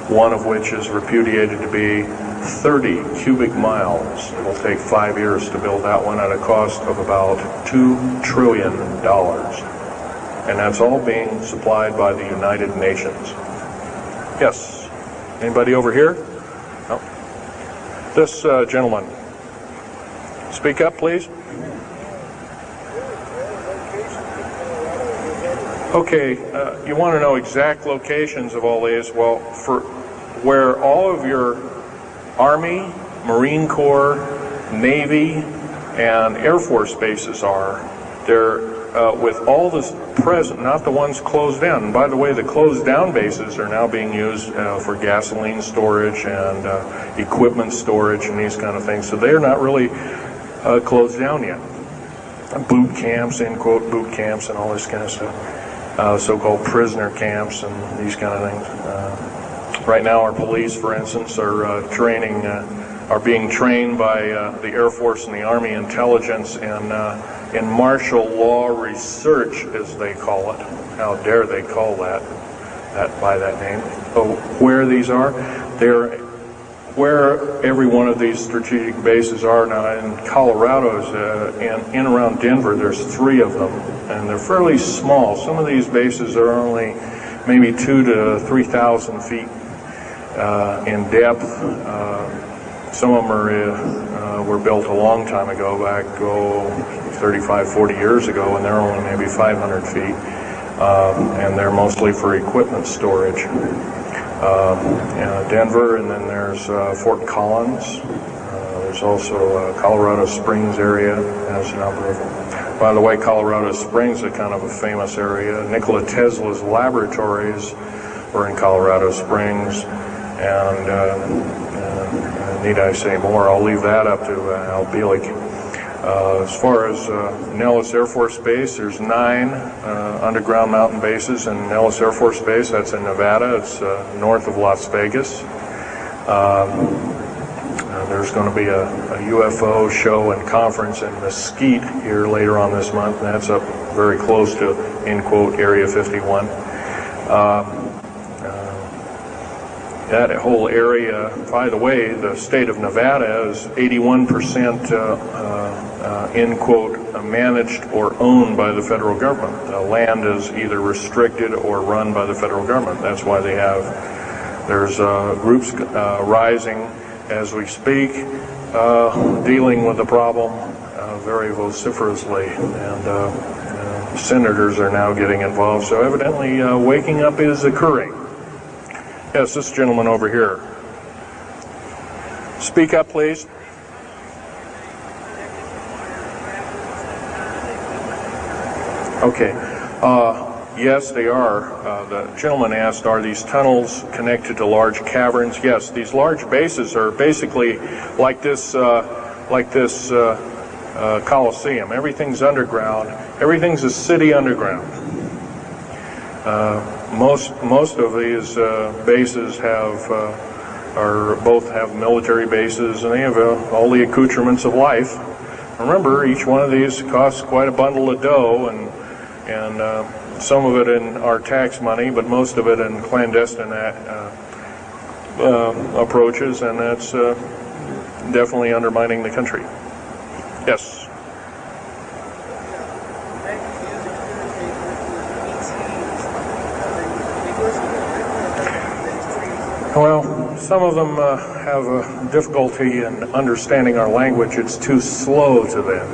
one of which is repudiated to be 30 cubic miles. It will take 5 years to build that one at a cost of about $2 trillion. And that's all being supplied by the United Nations. Yes? Anybody over here? No? This gentleman. Speak up, please. Okay, you want to know exact locations of all these? Well, for where all of your Army, Marine Corps, Navy, and Air Force bases are, they're with all the present, not the ones closed down. And by the way, the closed down bases are now being used for gasoline storage and equipment storage and these kind of things. So they're not really closed down yet. Boot camps, end quote, boot camps and all this kind of stuff. So-called prisoner camps and these kind of things. Right now our police, for instance, are being trained by the Air Force and the Army intelligence in martial law research, as they call it. How dare they call that by that name. So where these are, they're where every one of these strategic bases are now. In Colorado, in around Denver, there's 3 of them, and they're fairly small. Some of these bases are only maybe 2,000 to 3,000 feet in depth. Some of them were built a long time ago, back 35, 40 years ago, and they're only maybe 500 feet, and they're mostly for equipment storage. Denver, and then there's Fort Collins. There's also Colorado Springs area has a number of them. By the way, Colorado Springs is kind of a famous area. Nikola Tesla's laboratories were in Colorado Springs, and need I say more? I'll leave that up to Al Bielek. As far as Nellis Air Force Base, there's 9 underground mountain bases in Nellis Air Force Base. That's in Nevada. It's north of Las Vegas. There's going to be a UFO show and conference in Mesquite here later on this month, and that's up very close to, end quote, Area 51. That whole area, by the way, the state of Nevada is 81% end quote, managed or owned by the federal government. The land is either restricted or run by the federal government. That's why there's groups rising as we speak, dealing with the problem very vociferously, and senators are now getting involved. So evidently waking up is occurring. Yes, this gentleman over here. Speak up, please. Okay. Yes, they are. The gentleman asked, are these tunnels connected to large caverns? Yes, these large bases are basically like this Coliseum. Everything's underground. Everything's a city underground. Most of these bases both have military bases, and they have all the accoutrements of life. Remember, each one of these costs quite a bundle of dough, and some of it in our tax money, but most of it in clandestine approaches, and that's definitely undermining the country. Yes. Well, some of them have a difficulty in understanding our language. It's too slow to them.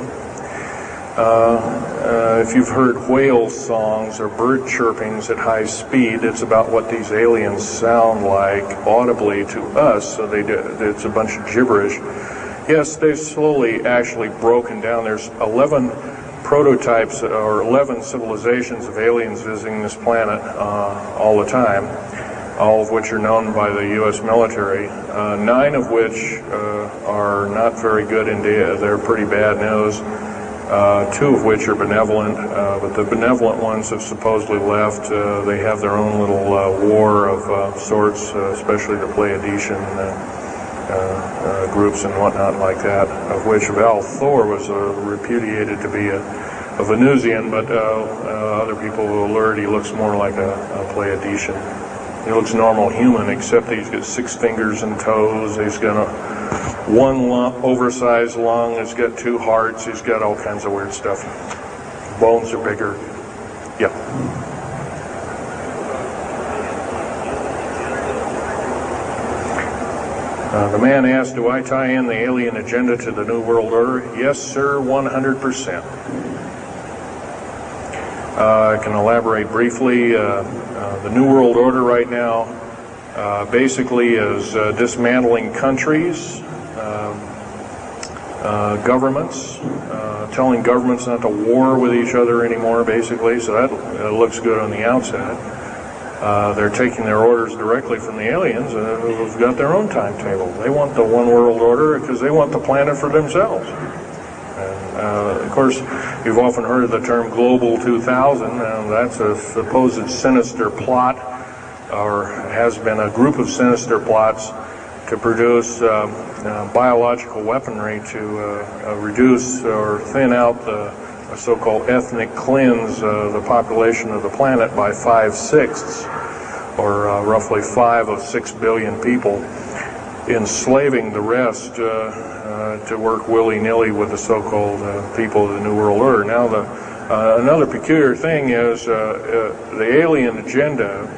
if you've heard whale songs or bird chirpings at high speed, it's about what these aliens sound like audibly to us. So it's a bunch of gibberish. Yes, they've slowly actually broken down. There's 11 prototypes or 11 civilizations of aliens visiting this planet all the time, all of which are known by the U.S. military, 9 of which are not very good in data. They're pretty bad news. 2 of which are benevolent, but the benevolent ones have supposedly left. They have their own little war of sorts, especially the Pleiadian groups and whatnot like that, of which Val Thor was repudiated to be a Venusian, but other people will alert he looks more like a Pleiadian. He looks normal human, except he's got 6 fingers and toes. He's got one oversized lung. He's got 2 hearts. He's got all kinds of weird stuff. Bones are bigger. Yeah. The man asked, do I tie in the alien agenda to the New World Order? Yes, sir, 100%. I can elaborate briefly. The New World Order right now basically is dismantling countries, governments, telling governments not to war with each other anymore, basically, so that looks good on the outset. They're taking their orders directly from the aliens who've got their own timetable. They want the one world order because they want the planet for themselves. And, of course, you've often heard of the term Global 2000, and that's a supposed sinister plot, or has been a group of sinister plots to produce biological weaponry to reduce or thin out the so-called ethnic cleanse the population of the planet by 5/6, or roughly 5 of 6 billion people, enslaving the rest to work willy-nilly with the so-called people of the New World Order. Now, another peculiar thing is the alien agenda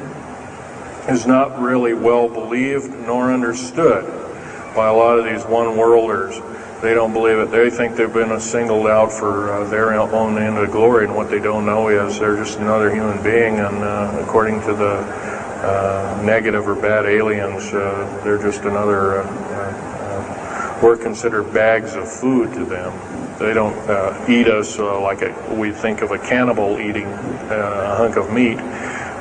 is not really well believed nor understood by a lot of these one-worlders. They don't believe it. They think they've been singled out for their own end of glory, and what they don't know is they're just another human being, and according to the negative or bad aliens, they're just another, we're considered bags of food to them. They don't eat us like we think of a cannibal eating a hunk of meat,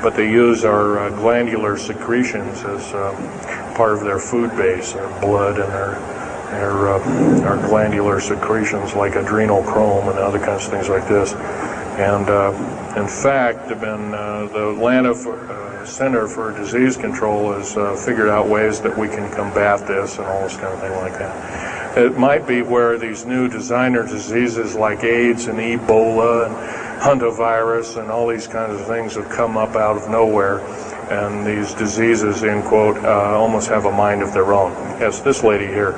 but they use our glandular secretions as part of their food base, their blood and our glandular secretions like adrenal chrome and other kinds of things like this. And in fact, the Atlanta Center for Disease Control has figured out ways that we can combat this and all this kind of thing like that. It might be where these new designer diseases like AIDS and Ebola and hantavirus and all these kinds of things have come up out of nowhere, and these diseases, in quote, almost have a mind of their own. Yes, this lady here.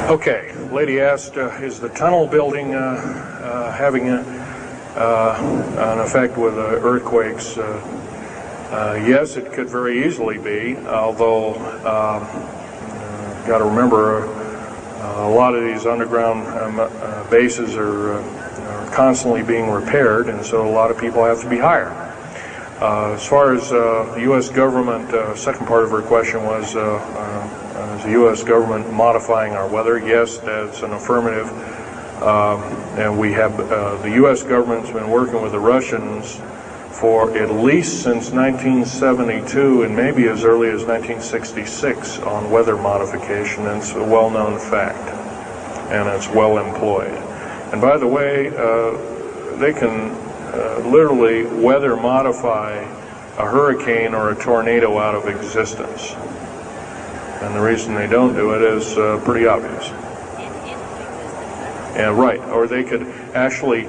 Okay, lady asked, is the tunnel building having an effect with earthquakes? Yes, it could very easily be, although got to remember a lot of these underground bases are constantly being repaired, and so a lot of people have to be hired. As far as the U.S. government, second part of her question was, is the U.S. government modifying our weather? Yes, that's an affirmative. And we have, the U.S. government's been working with the Russians for at least since 1972 and maybe as early as 1966 on weather modification, and it's a well-known fact, and it's well employed. And by the way, they can literally weather modify a hurricane or a tornado out of existence. And the reason they don't do it is pretty obvious. And right, or they could actually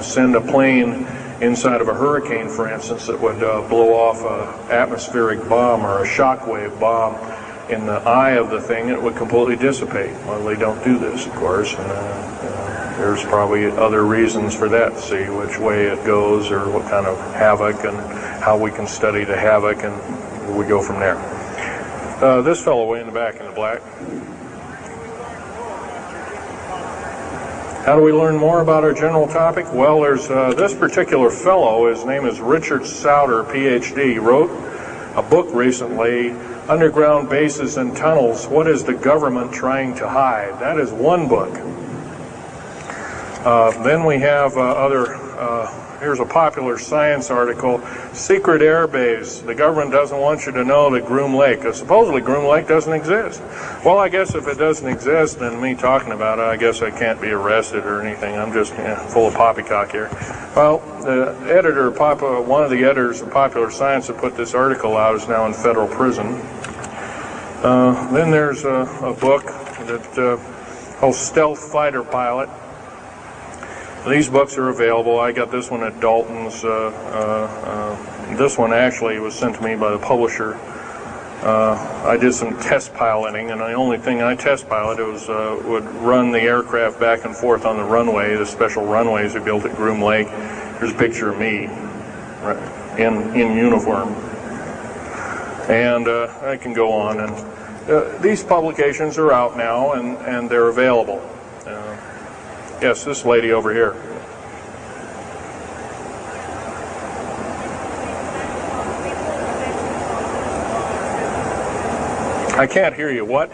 send a plane inside of a hurricane, for instance, that would blow off an atmospheric bomb or a shockwave bomb in the eye of the thing, and it would completely dissipate. Well, they don't do this, of course, and there's probably other reasons for that, see which way it goes or what kind of havoc and how we can study the havoc and we go from there. This fellow way in the back in the black. How do we learn more about our general topic? Well, there's this particular fellow, his name is Richard Souder, PhD. He wrote a book recently, Underground Bases and Tunnels, What is the Government Trying to Hide? That is one book. Then we have here's a popular science article, Secret Air Base. The government doesn't want you to know that Groom Lake, supposedly Groom Lake doesn't exist. Well, I guess if it doesn't exist, then me talking about it, I guess I can't be arrested or anything. I'm just full of poppycock here. Well, the editor, one of the editors of Popular Science that put this article out is now in federal prison. Then there's a book that called Stealth Fighter Pilot. These books are available. I got this one at Dalton's. This one actually was sent to me by the publisher. I did some test piloting, and the only thing I test piloted was would run the aircraft back and forth on the runway, the special runways we built at Groom Lake. There's a picture of me in uniform. And I can go on. And these publications are out now, and they're available. Yes, this lady over here. I can't hear you. What?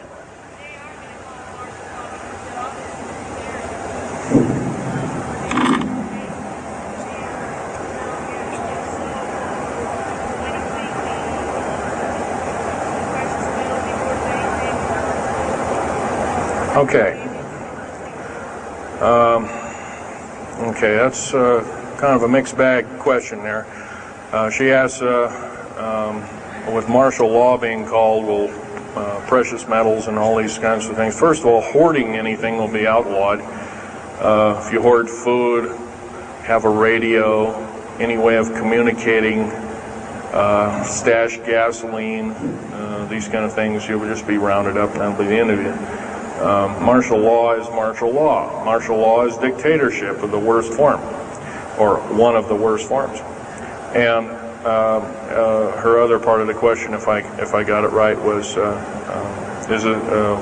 Okay. Okay, that's kind of a mixed bag question there. She asks, with martial law being called, will precious metals and all these kinds of things. First of all, hoarding anything will be outlawed. If you hoard food, have a radio, any way of communicating, stash gasoline, these kind of things, you would just be rounded up and that'll be the end of it. Martial law is martial law. Martial law is dictatorship of the worst form, or one of the worst forms. And her other part of the question, if I got it right, was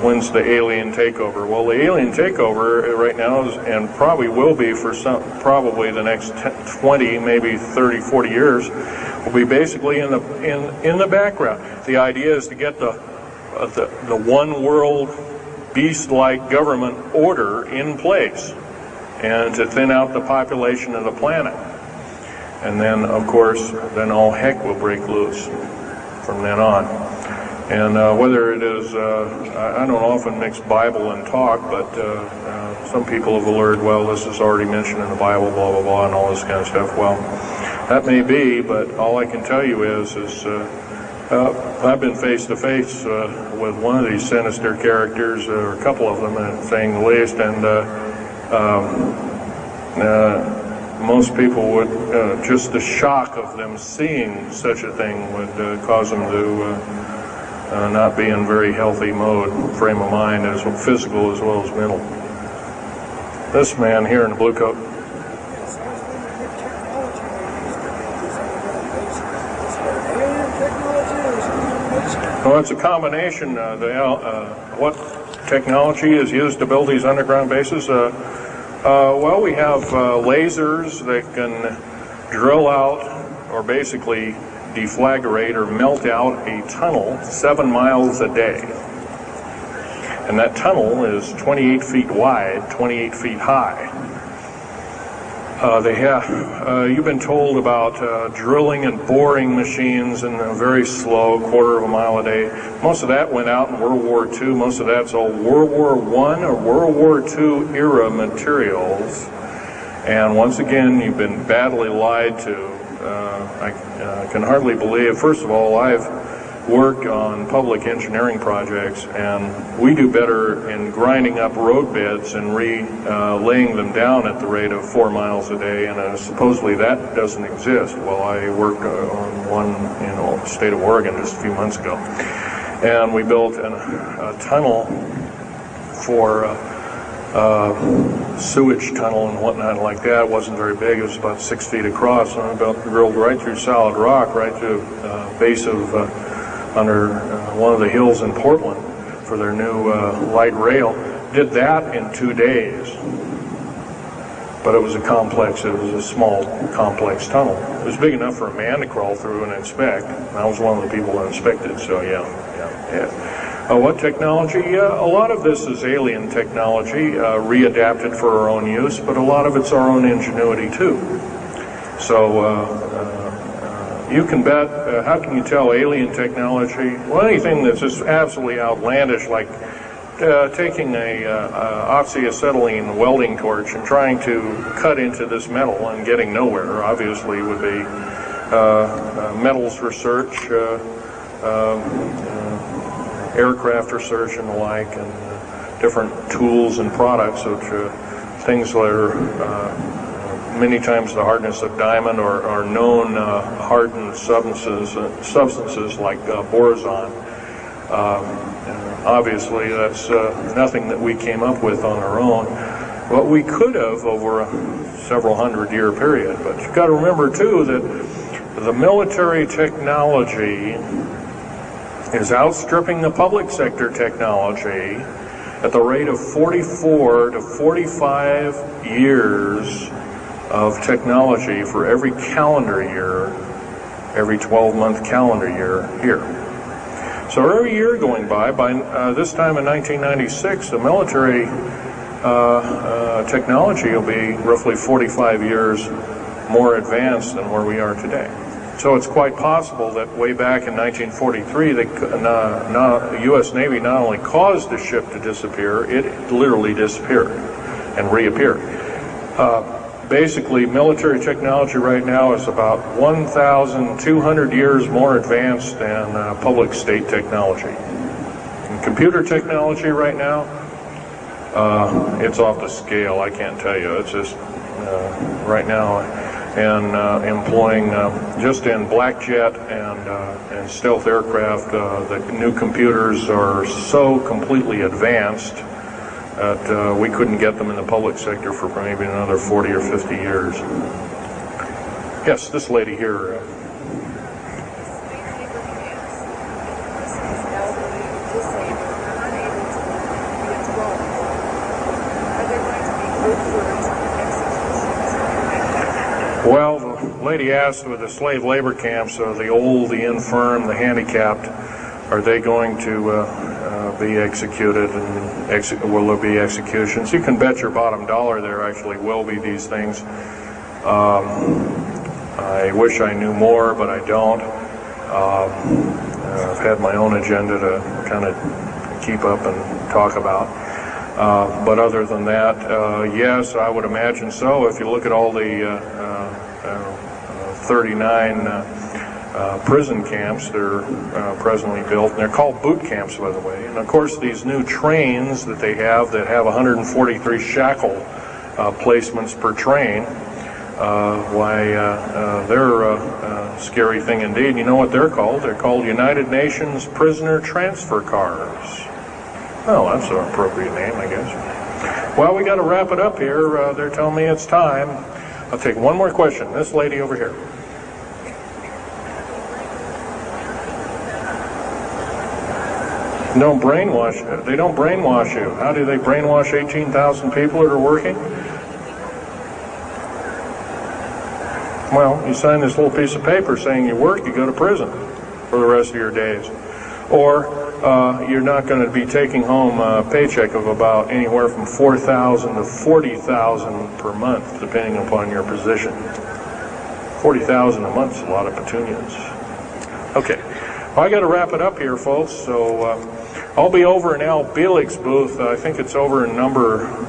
when's the alien takeover? Well, the alien takeover right now is, and probably will be for probably the next 20, maybe 30, 40 years, will be basically in the background. The idea is to get the one world beast-like government order in place and to thin out the population of the planet. And then, of course, then all heck will break loose from then on. And whether it is, I don't often mix Bible and talk, but some people have alerted, well, this is already mentioned in the Bible, blah, blah, blah, and all this kind of stuff. Well, that may be, but all I can tell you is I've been face to face with one of these sinister characters, or a couple of them, saying the least, and most people would, just the shock of them seeing such a thing would cause them to not be in very healthy frame of mind, as physical as well as mental. This man here in the blue coat. Well, it's a combination. What technology is used to build these underground bases? Well, we have lasers that can drill out, or basically deflagrate or melt out a tunnel 7 miles a day. And that tunnel is 28 feet wide, 28 feet high. You've been told about drilling and boring machines in a very slow, 1/4 mile a day. Most of that went out in World War II. Most of that's all World War I or World War II era materials. And once again, you've been badly lied to. I can hardly believe, first of all, I've worked on public engineering projects, and we do better in grinding up road beds and laying them down at the rate of 4 miles a day, and supposedly that doesn't exist. Well, I worked on one in the state of Oregon just a few months ago, and we built a tunnel for sewage tunnel and whatnot like that. It wasn't very big. It was about 6 feet across, and I drilled right through solid rock, right through base of under one of the hills in Portland for their new light rail. Did that in 2 days. But it was a complex, it was a small, complex tunnel. It was big enough for a man to crawl through and inspect. I was one of the people that inspected, so yeah. What technology? A lot of this is alien technology, readapted for our own use, but a lot of it's our own ingenuity too. So you can bet, how can you tell alien technology? Well, anything that's just absolutely outlandish, like taking a oxyacetylene welding torch and trying to cut into this metal and getting nowhere, obviously would be metals research, aircraft research and the like, and different tools and products, which things that are many times the hardness of diamond or known hardened substances like borazon. Obviously, that's nothing that we came up with on our own. What we could have over a several hundred-year period. But you've got to remember, too, that the military technology is outstripping the public sector technology at the rate of 44 to 45 years of technology for every calendar year, every 12-month calendar year here. So every year going by this time in 1996, the military technology will be roughly 45 years more advanced than where we are today. So it's quite possible that way back in 1943, the U.S. Navy not only caused the ship to disappear, it literally disappeared and reappeared. Basically, military technology right now is about 1,200 years more advanced than public state technology. And computer technology right now, it's off the scale, I can't tell you. It's just right now, and employing just in black jet and stealth aircraft, the new computers are so completely advanced that we couldn't get them in the public sector for maybe another 40 or 50 years. Yes, this lady here. Well, the lady asked with the slave labor camps, the old, the infirm, the handicapped, are they going to be executed, and will there be executions? You can bet your bottom dollar there actually will be these things. I wish I knew more, but I don't. I've had my own agenda to kind of keep up and talk about. But other than that, yes, I would imagine so. If you look at all the 39 prison camps that are presently built, and they're called boot camps, by the way. And of course, these new trains that they have that have 143 shackle placements per train, they're a scary thing indeed. You know what they're called? They're called United Nations prisoner transfer cars. Oh, that's an appropriate name, I guess. Well, we got to wrap it up here. They're telling me it's time. I'll take one more question. This lady over here. Don't brainwash. They don't brainwash you. How do they brainwash 18,000 people that are working? Well, you sign this little piece of paper saying you work, you go to prison for the rest of your days. Or you're not going to be taking home a paycheck of about anywhere from $4,000 to $40,000 per month, depending upon your position. $40,000 a month is a lot of petunias. Okay, well, I got to wrap it up here, folks. So I'll be over in Al Bielig's booth. I think it's over in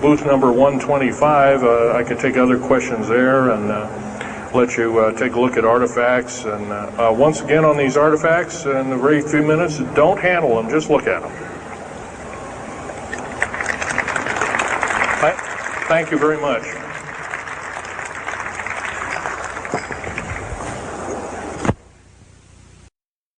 booth number 125. I could take other questions there and let you take a look at artifacts. And once again on these artifacts, in a very few minutes, don't handle them, just look at them. Thank you very much.